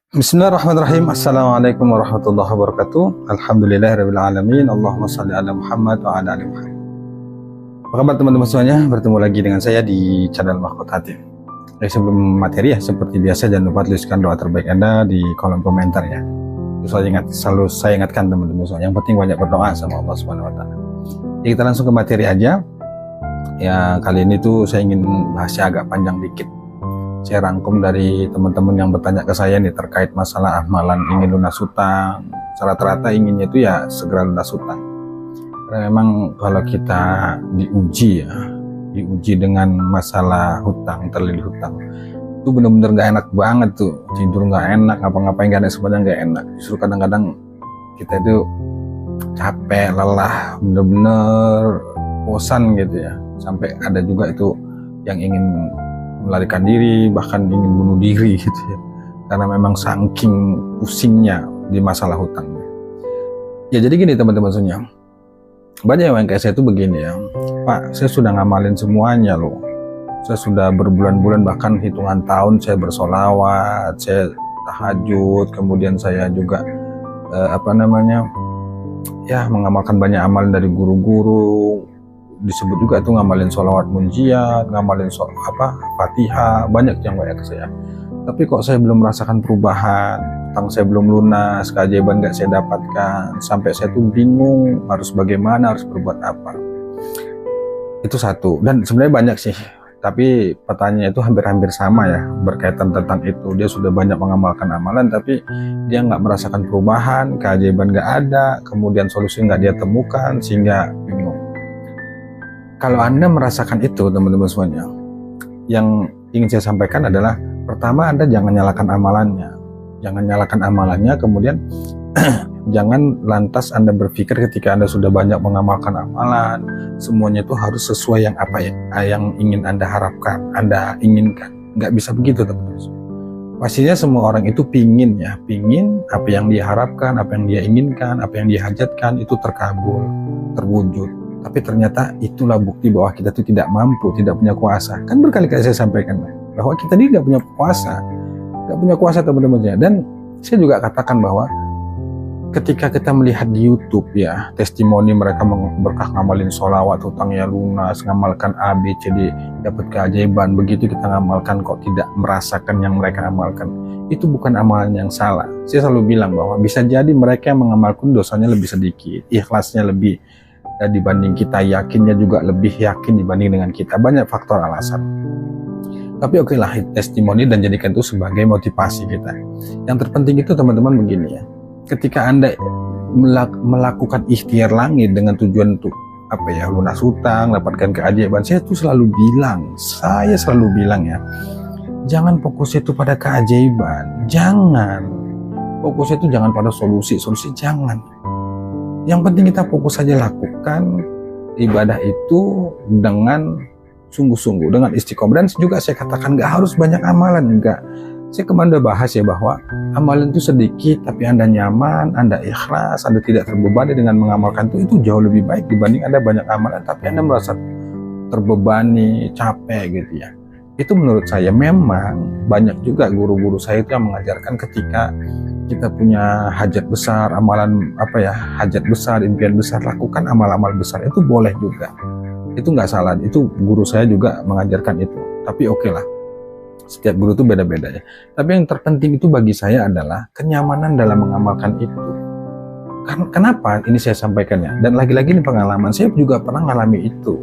Bismillahirrahmanirrahim. Assalamualaikum warahmatullahi wabarakatuh. Alhamdulillahirabbil alamin. Allahumma shalli ala Muhammad wa ala ali Muhammad. Apa kabar teman-teman semuanya? Bertemu lagi dengan saya di channel Mahfud Hati. Sebelum materi ya, seperti biasa jangan lupa tuliskan doa terbaik Anda di kolom komentar ya. Selalu saya ingatkan teman-teman semua. Yang penting banyak berdoa sama Allah Subhanahu wa taala. Jadi kita langsung ke materi aja. Ya, kali ini tuh saya ingin bahasnya agak panjang dikit. Saya rangkum dari teman-teman yang bertanya ke saya nih terkait masalah amalan ingin lunas hutang. Rata-rata inginnya itu ya segera lunas hutang. Karena memang kalau kita diuji dengan masalah hutang, terlilit hutang, itu benar-benar gak enak banget tuh. Tidur gak enak, ngapa-ngapain gak enak, semuanya gak enak. Justru kadang-kadang kita itu capek, lelah, benar-benar bosan gitu ya. Sampai ada juga itu yang ingin melarikan diri, bahkan ingin bunuh diri gitu ya, karena memang saking pusingnya di masalah hutang. Ya jadi gini teman-teman semuanya, banyak yang kayak saya itu begini ya, Pak, saya sudah ngamalin semuanya loh, saya sudah berbulan-bulan bahkan hitungan tahun saya bersolawat, saya tahajud, kemudian saya juga mengamalkan banyak amalan dari guru-guru, disebut juga itu ngamalin sholawat munjiat, ngamalin Fatihah, banyak yang banyak saya. Tapi kok saya belum merasakan perubahan, hutang saya belum lunas, keajaiban gak saya dapatkan, sampai saya tuh bingung harus bagaimana, harus berbuat apa. Itu satu, dan sebenarnya banyak sih, tapi pertanyaannya itu hampir-hampir sama ya, berkaitan tentang itu. Dia sudah banyak mengamalkan amalan, tapi dia nggak merasakan perubahan, keajaiban gak ada, kemudian solusi nggak dia temukan, sehingga bingung. Kalau Anda merasakan itu teman-teman semuanya, yang ingin saya sampaikan adalah, pertama Anda jangan nyalakan amalannya, kemudian jangan lantas Anda berpikir ketika Anda sudah banyak mengamalkan amalan, semuanya itu harus sesuai yang ingin Anda harapkan, Anda inginkan. Nggak bisa begitu teman-teman. Pastinya semua orang itu pingin apa yang dia harapkan, apa yang dia inginkan, apa yang dia hajatkan itu terkabul, terwujud. Tapi ternyata itulah bukti bahwa kita itu tidak mampu, tidak punya kuasa. Kan berkali-kali saya sampaikan bahwa kita ini nggak punya kuasa teman-teman. Dan saya juga katakan bahwa ketika kita melihat di YouTube ya, testimoni mereka berkah ngamalin sholawat, hutangnya lunas, ngamalkan A, B, C, D, dapat keajaiban. Begitu kita ngamalkan kok tidak merasakan yang mereka amalkan. Itu bukan amalan yang salah. Saya selalu bilang bahwa bisa jadi mereka yang mengamalkan dosanya lebih sedikit, ikhlasnya lebih dibanding kita, yakinnya juga lebih yakin dibanding dengan kita. Banyak faktor alasan. Tapi oke lah, testimoni dan jadikan itu sebagai motivasi kita. Yang terpenting itu teman-teman begini ya. Ketika Anda melakukan ikhtiar langit dengan tujuan untuk lunas hutang, dapatkan keajaiban, saya selalu bilang ya, jangan fokus itu pada keajaiban, jangan fokus itu jangan pada solusi jangan. Yang penting kita fokus saja lakukan ibadah itu dengan sungguh-sungguh, dengan istiqomah. Dan juga saya katakan gak harus banyak amalan, enggak. Saya kemarin udah bahas ya bahwa amalan itu sedikit tapi Anda nyaman, Anda ikhlas, Anda tidak terbebani dengan mengamalkan itu jauh lebih baik dibanding Anda banyak amalan tapi Anda merasa terbebani, capek gitu ya. Itu menurut saya memang banyak juga guru-guru saya itu yang mengajarkan ketika kita punya hajat besar, hajat besar, impian besar, lakukan amal-amal besar, itu boleh juga. Itu nggak salah, itu guru saya juga mengajarkan itu. Tapi oke lah, setiap guru itu beda-beda ya. Tapi yang terpenting itu bagi saya adalah kenyamanan dalam mengamalkan itu. Kenapa ini saya sampaikan ya? Dan lagi-lagi ini pengalaman, saya juga pernah mengalami itu.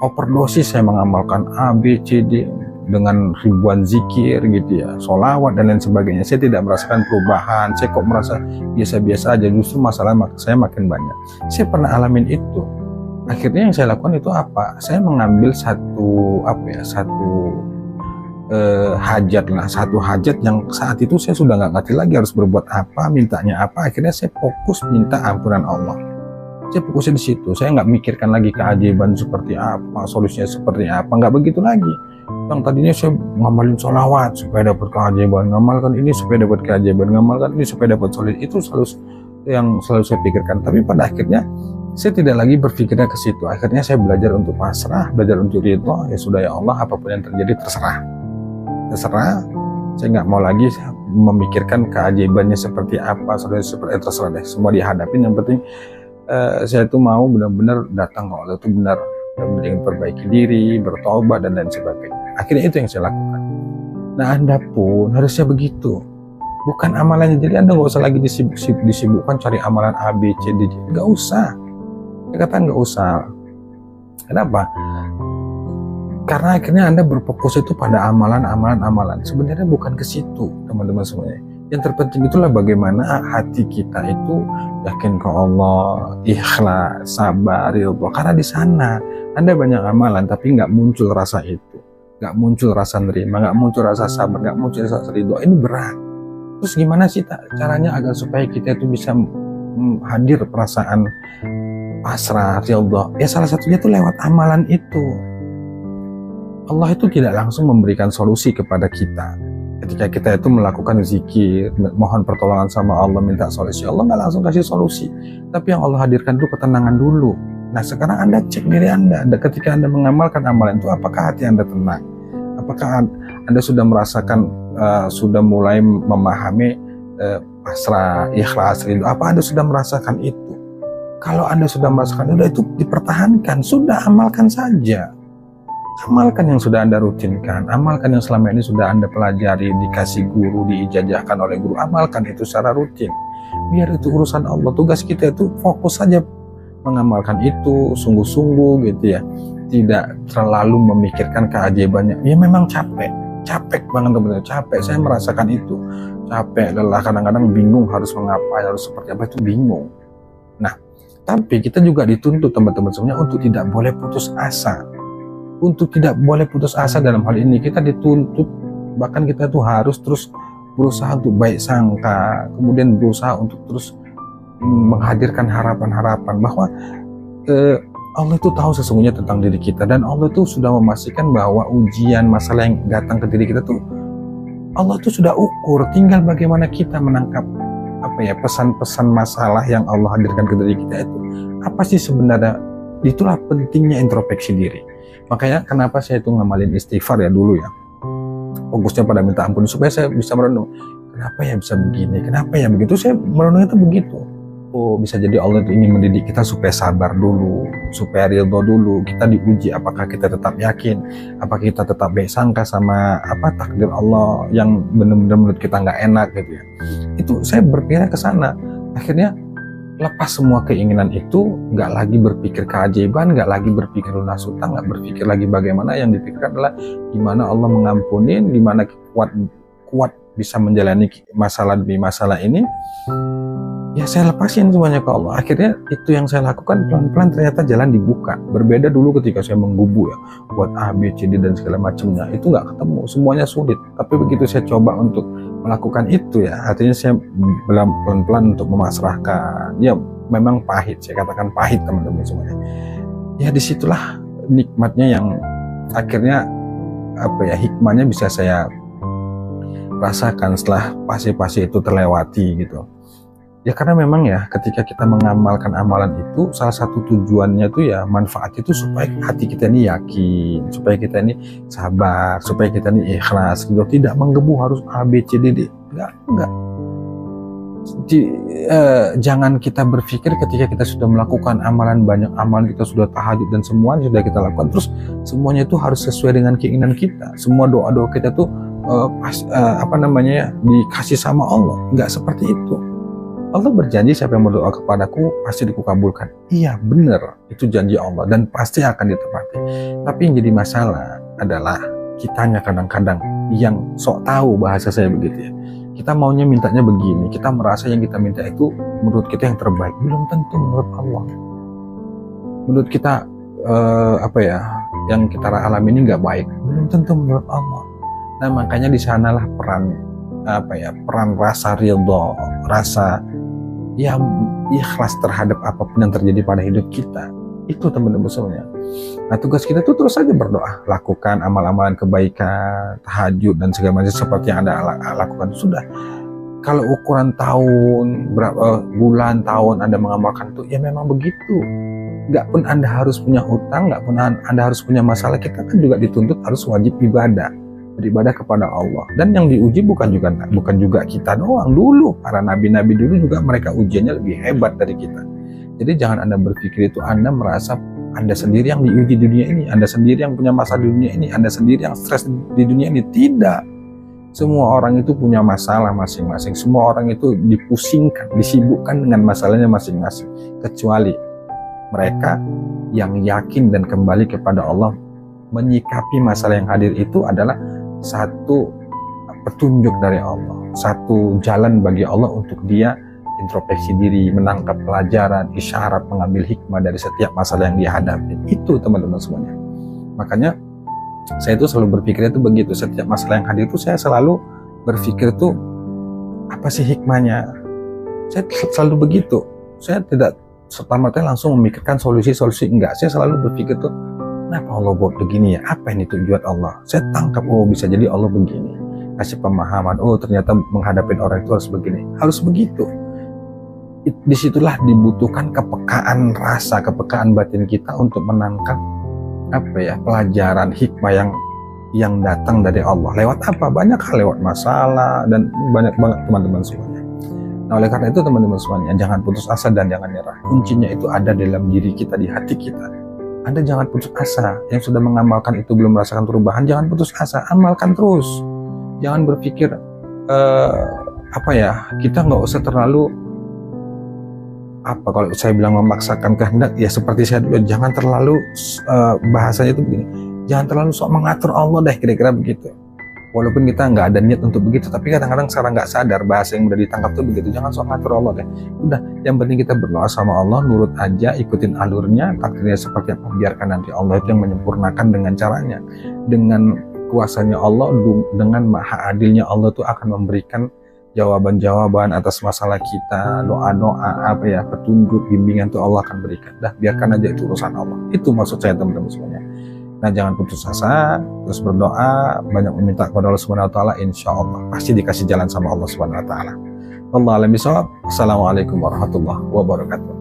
Overdosis saya mengamalkan A, B, C, D, dengan ribuan zikir gitu ya, sholawat dan lain sebagainya. Saya tidak merasakan perubahan, saya kok merasa biasa-biasa aja, justru masalah saya makin banyak. Saya pernah alamin itu. Akhirnya yang saya lakukan itu apa? Saya mengambil satu hajat yang saat itu saya sudah nggak ngerti lagi harus berbuat apa, mintanya apa. Akhirnya saya fokus minta ampunan Allah. Saya fokusnya di situ. Saya nggak mikirkan lagi keajaiban seperti apa, solusinya seperti apa, nggak begitu lagi. Yang tadinya saya ngamalin sholawat supaya dapat keajaiban, ngamalkan ini supaya dapat keajaiban, ngamalkan ini supaya dapat solusi. Itu selalu saya pikirkan. Tapi pada akhirnya saya tidak lagi berpikirnya ke situ. Akhirnya saya belajar untuk pasrah, belajar untuk ridho. Ya sudah ya Allah, apapun yang terjadi terserah. Saya nggak mau lagi memikirkan keajaibannya seperti apa, seperti terserah deh, semua dihadapin. Yang penting saya itu mau benar-benar datang ke Allah itu benar ingin perbaiki diri, bertobat dan lain sebagainya. Akhirnya itu yang saya lakukan. Nah, Anda pun harusnya begitu. Bukan amalannya, jadi Anda nggak usah lagi disibukkan cari amalan A, B, C, D. Nggak usah. Saya katakan nggak usah. Kenapa? Karena akhirnya Anda berfokus itu pada amalan. Sebenarnya bukan ke situ, teman-teman semuanya. Yang terpenting itulah bagaimana hati kita itu yakin ke Allah, ikhlas, sabar, ridho. Karena di sana Anda banyak amalan tapi nggak muncul rasa itu, nggak muncul rasa nerima, nggak muncul rasa sabar, nggak muncul rasa ridho. Ini berat. Terus gimana sih caranya agar supaya kita itu bisa hadir perasaan pasrah, ridho? Ya salah satunya itu lewat amalan itu. Allah itu tidak langsung memberikan solusi kepada kita. Ketika kita itu melakukan zikir, mohon pertolongan sama Allah, minta solusi, Allah nggak langsung kasih solusi. Tapi yang Allah hadirkan itu ketenangan dulu. Nah, sekarang Anda cek diri Anda. Ketika Anda mengamalkan amalan itu, apakah hati Anda tenang? Apakah Anda sudah merasakan, sudah mulai memahami pasrah, ikhlas, ridho? Apa Anda sudah merasakan itu? Kalau Anda sudah merasakan itu dipertahankan, sudah amalkan saja. Amalkan yang sudah Anda rutinkan, amalkan yang selama ini sudah Anda pelajari, dikasih guru, diijazahkan oleh guru, amalkan itu secara rutin. Biar itu urusan Allah. Tugas kita itu fokus saja mengamalkan itu sungguh-sungguh gitu ya. Tidak terlalu memikirkan keajaibannya. Ya memang capek banget teman-teman, capek. Saya merasakan itu, capek, lelah, kadang-kadang bingung harus mengapain, harus seperti apa, itu bingung. Nah, tapi kita juga dituntut teman-teman semuanya untuk tidak boleh putus asa. Untuk tidak boleh putus asa dalam hal ini kita dituntut, bahkan kita tuh harus terus berusaha untuk baik sangka, kemudian berusaha untuk terus menghadirkan harapan-harapan bahwa Allah itu tahu sesungguhnya tentang diri kita, dan Allah itu sudah memastikan bahwa ujian masalah yang datang ke diri kita tuh Allah itu sudah ukur, tinggal bagaimana kita menangkap pesan-pesan masalah yang Allah hadirkan ke diri kita itu apa sih sebenarnya. Itulah pentingnya introspeksi diri. Makanya kenapa saya itu ngamalin istighfar ya dulu ya, fokusnya pada minta ampun supaya saya bisa merenung, kenapa ya bisa begini, kenapa ya begitu. Saya merenung itu begitu. Oh, bisa jadi Allah itu ingin mendidik kita supaya sabar dulu, supaya ridho dulu. Kita diuji apakah kita tetap yakin, apakah kita tetap baik sangka sama takdir Allah yang benar-benar menurut kita nggak enak gitu ya. Itu saya berpikir ke sana. Akhirnya lepas semua keinginan itu, nggak lagi berpikir keajaiban, nggak lagi berpikir lunas hutang, nggak berpikir lagi bagaimana. Yang dipikirkan adalah gimana Allah mengampunin, gimana kuat bisa menjalani masalah demi masalah ini. Ya saya lepasin semuanya ke Allah. Akhirnya itu yang saya lakukan, pelan-pelan ternyata jalan dibuka. Berbeda dulu ketika saya menggubu ya, buat A, B, C, D dan segala macamnya, itu nggak ketemu, semuanya sulit. Tapi begitu saya coba untuk melakukan itu ya, artinya saya pelan-pelan untuk memasrahkan. Ya memang pahit, saya katakan pahit teman-teman semuanya. Ya disitulah nikmatnya yang akhirnya hikmahnya bisa saya rasakan setelah fase-fase itu terlewati gitu. Ya karena memang ya ketika kita mengamalkan amalan itu, salah satu tujuannya tuh ya manfaat itu supaya hati kita ini yakin, supaya kita ini sabar, supaya kita ini ikhlas gitu. Tidak menggebu harus A, B, C, D, D. Enggak. Jangan kita berpikir ketika kita sudah melakukan amalan, banyak amalan, kita sudah tahajud dan semuanya sudah kita lakukan, terus semuanya itu harus sesuai dengan keinginan kita. Semua doa-doa kita tuh dikasih sama Allah. Enggak seperti itu. Allah berjanji siapa yang berdoa kepadaku pasti dikabulkan. Iya benar, itu janji Allah dan pasti akan ditepati. Tapi yang jadi masalah adalah kitanya kadang-kadang yang sok tahu, bahasa saya begitu ya. Kita maunya mintanya begini, kita merasa yang kita minta itu menurut kita yang terbaik. Belum tentu menurut Allah. Menurut kita yang kita alami ini nggak baik, belum tentu menurut Allah. Nah makanya di sanalah peran rasa ridho, rasa ya ikhlas terhadap apapun yang terjadi pada hidup kita. Itu teman-teman semuanya. Nah tugas kita tuh terus saja berdoa, lakukan amal-amalan kebaikan, tahajud dan segala macam seperti yang Anda lakukan. Sudah. Kalau ukuran tahun, bulan, tahun Anda mengamalkan itu, ya memang begitu. Nggak pun Anda harus punya hutang, nggak pun Anda harus punya masalah. Kita kan juga dituntut harus wajib ibadah. beribadah kepada Allah. Dan yang diuji bukan juga kita doang. Dulu para nabi-nabi dulu juga mereka ujiannya lebih hebat dari kita. Jadi jangan Anda berpikir itu Anda merasa Anda sendiri yang diuji di dunia ini, Anda sendiri yang punya masalah di dunia ini, Anda sendiri yang stres di dunia ini. Tidak. Semua orang itu punya masalah masing-masing. Semua orang itu dipusingkan, disibukkan dengan masalahnya masing-masing. Kecuali mereka yang yakin dan kembali kepada Allah, menyikapi masalah yang hadir itu adalah satu petunjuk dari Allah, satu jalan bagi Allah untuk dia introspeksi diri, menangkap pelajaran, isyarat, mengambil hikmah dari setiap masalah yang dia hadapi. Itu teman-teman semuanya. Makanya saya itu selalu berpikir itu begitu. Setiap masalah yang hadir itu saya selalu berpikir itu apa sih hikmahnya. Saya selalu begitu. Saya tidak serta-merta langsung memikirkan solusi-solusi, enggak. Saya selalu berpikir tuh, kenapa Allah buat begini ya? Apa ini tujuan Allah? Saya tangkap, oh bisa jadi Allah begini. Kasih pemahaman, oh ternyata menghadapi orang itu harus begini. Harus begitu. Disitulah dibutuhkan kepekaan rasa, kepekaan batin kita untuk menangkap pelajaran hikmah yang datang dari Allah. Lewat apa? Banyak hal, lewat masalah dan banyak banget teman-teman semuanya. Nah, oleh karena itu teman-teman semuanya, jangan putus asa dan jangan nyerah. Kuncinya itu ada dalam diri kita, di hati kita. Anda jangan putus asa. Yang sudah mengamalkan itu belum merasakan perubahan, jangan putus asa, amalkan terus. Jangan berpikir kita nggak usah terlalu kalau saya bilang memaksakan kehendak, ya seperti saya dulu, jangan terlalu bahasanya itu begini, jangan terlalu sok mengatur Allah deh, kira-kira begitu. Walaupun kita nggak ada niat untuk begitu, tapi kadang-kadang secara nggak sadar bahasa yang udah ditangkap tuh begitu. Jangan sok ngatur Allah deh. Udah, yang penting kita berdoa sama Allah, nurut aja, ikutin alurnya, takdirnya seperti apa, biarkan nanti Allah itu yang menyempurnakan dengan caranya. Dengan kuasanya Allah, dengan maha adilnya Allah tuh akan memberikan jawaban-jawaban atas masalah kita, doa-doa, petunjuk, bimbingan tuh Allah akan berikan. Dah, biarkan aja itu urusan Allah. Itu maksud saya teman-teman semuanya. Nah, jangan putus asa, terus berdoa, banyak meminta kepada Allah Subhanahu wa taala, insya Allah pasti dikasih jalan sama Allah Subhanahu wa taala. Wallahu a'lam bishawab. Assalamualaikum warahmatullahi wabarakatuh.